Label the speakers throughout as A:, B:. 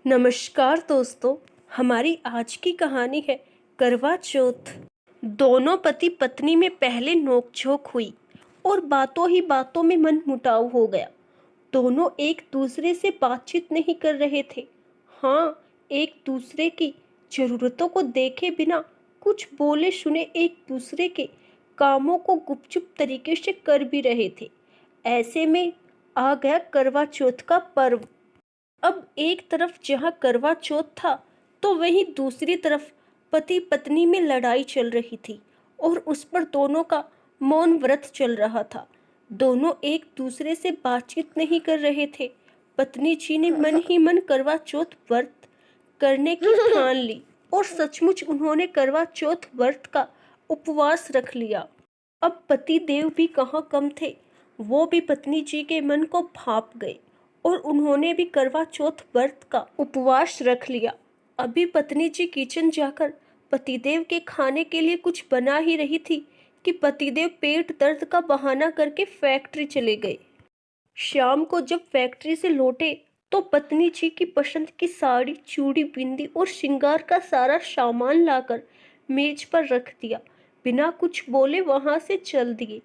A: नमस्कार दोस्तों। हमारी आज की कहानी है करवा चौथ। दोनों पति पत्नी में पहले नोकझोंक हुई और बातों ही बातों में मनमुटाव हो गया। दोनों एक दूसरे से बातचीत नहीं कर रहे थे। हाँ, एक दूसरे की जरूरतों को देखे बिना कुछ बोले सुने एक दूसरे के कामों को गुपचुप तरीके से कर भी रहे थे। ऐसे में आ गया करवा चौथ का पर्व। अब एक तरफ जहां करवा चौथ था तो वहीं दूसरी तरफ पति पत्नी में लड़ाई चल रही थी और उस पर दोनों का मौन व्रत चल रहा था। दोनों एक दूसरे से बातचीत नहीं कर रहे थे। पत्नी जी ने मन ही मन करवा चौथ व्रत करने की ठान ली और सचमुच उन्होंने करवा चौथ व्रत का उपवास रख लिया। अब पति देव भी कहाँ कम थे, वो भी पत्नी जी के मन को भाप गए और उन्होंने भी करवा चौथ व्रत का उपवास रख लिया। अभी पत्नी जी किचन जाकर पतिदेव के खाने के लिए कुछ बना ही रही थी कि पतिदेव पेट दर्द का बहाना करके फैक्ट्री चले गए। शाम को जब फैक्ट्री से लौटे तो पत्नी जी की पसंद की साड़ी, चूड़ी, बिंदी और श्रृंगार का सारा सामान लाकर मेज पर रख दिया। बिना कुछ बोले वहां से चल दिए।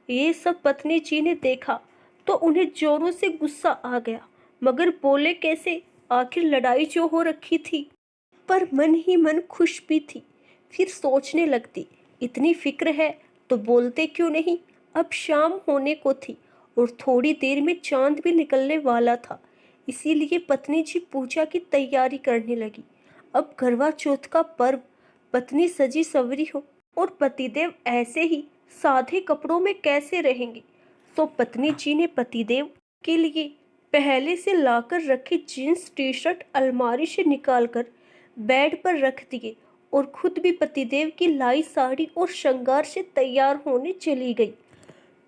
A: ये सब पत्नी जी ने देखा तो उन्हें जोरों से गुस्सा आ गया, मगर बोले कैसे, आखिर लड़ाई जो हो रखी थी। पर मन ही मन खुश भी थी। फिर सोचने लगती, इतनी फिक्र है तो बोलते क्यों नहीं। अब शाम होने को थी और थोड़ी देर में चांद भी निकलने वाला था। इसीलिए पत्नी जी पूजा की तैयारी करने लगी। अब करवा चौथ का पर्व, पत्नी सजी सवरी हो और पतिदेव ऐसे ही सादे कपड़ों में कैसे रहेंगे। तो पत्नी जी ने पतिदेव के लिए पहले से लाकर रखे जीन्स टी शर्ट अलमारी से निकालकर बेड पर रख दिए और खुद भी पतिदेव की लाई साड़ी और श्रृंगार से तैयार होने चली गई।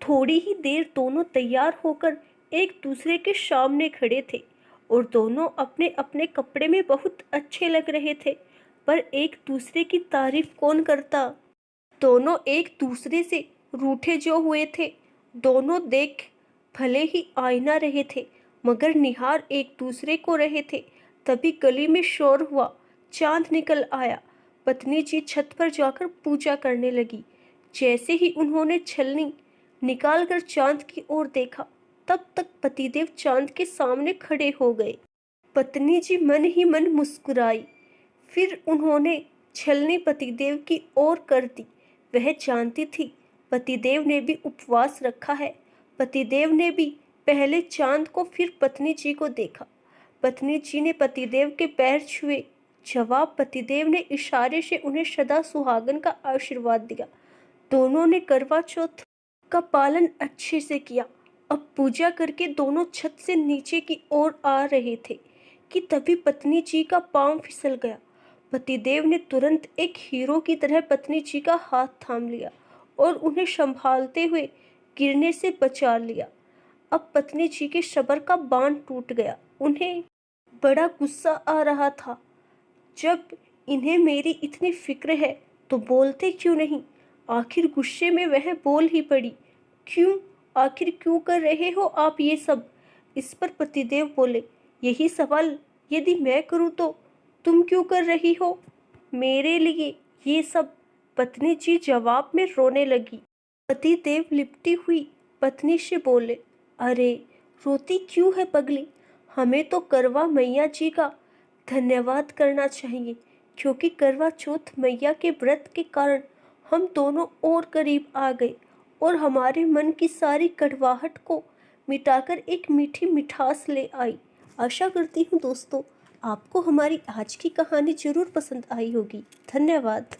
A: थोड़ी ही देर दोनों तैयार होकर एक दूसरे के सामने खड़े थे और दोनों अपने अपने कपड़े में बहुत अच्छे लग रहे थे। पर एक दूसरे की तारीफ कौन करता। दोनों एक दूसरे से रूठे जो हुए थे। दोनों देख भले ही आईना रहे थे मगर निहार एक दूसरे को रहे थे। तभी गली में शोर हुआ, चांद निकल आया। पत्नी जी छत पर जाकर पूजा करने लगी। जैसे ही उन्होंने छलनी निकालकर चांद की ओर देखा तब तक पतिदेव चांद के सामने खड़े हो गए। पत्नी जी मन ही मन मुस्कुराई। फिर उन्होंने छलनी पतिदेव की ओर कर दी। वह जानती थी पतिदेव ने भी उपवास रखा है। पतिदेव ने भी पहले चांद को फिर पत्नी जी को देखा। पत्नी जी ने पतिदेव के पैर छुए। जवाब पतिदेव ने इशारे से उन्हें सदा सुहागन का आशीर्वाद दिया। दोनों ने करवा चौथ का पालन अच्छे से किया। अब पूजा करके दोनों छत से नीचे की ओर आ रहे थे कि तभी पत्नी जी का पांव फिसल गया। पतिदेव ने तुरंत एक हीरो की तरह पत्नी जी का हाथ थाम लिया और उन्हें संभालते हुए गिरने से बचा लिया। अब पत्नी जी के सब्र का बांध टूट गया। उन्हें बड़ा गुस्सा आ रहा था। जब इन्हें मेरी इतनी फिक्र है तो बोलते क्यों नहीं। आखिर गुस्से में वह बोल ही पड़ी, क्यों, आखिर क्यों कर रहे हो आप ये सब। इस पर पतिदेव बोले, यही सवाल यदि मैं करूँ तो तुम क्यों कर रही हो मेरे लिए ये सब। पत्नी जी जवाब में रोने लगी। पतिदेव लिपटी हुई पत्नी से बोले, अरे रोती क्यों है पगली। हमें तो करवा मैया जी का धन्यवाद करना चाहिए, क्योंकि करवा चौथ मैया के व्रत के कारण हम दोनों और करीब आ गए और हमारे मन की सारी कड़वाहट को मिटाकर एक मीठी मिठास ले आई। आशा करती हूँ दोस्तों आपको हमारी आज की कहानी जरूर पसंद आई होगी। धन्यवाद।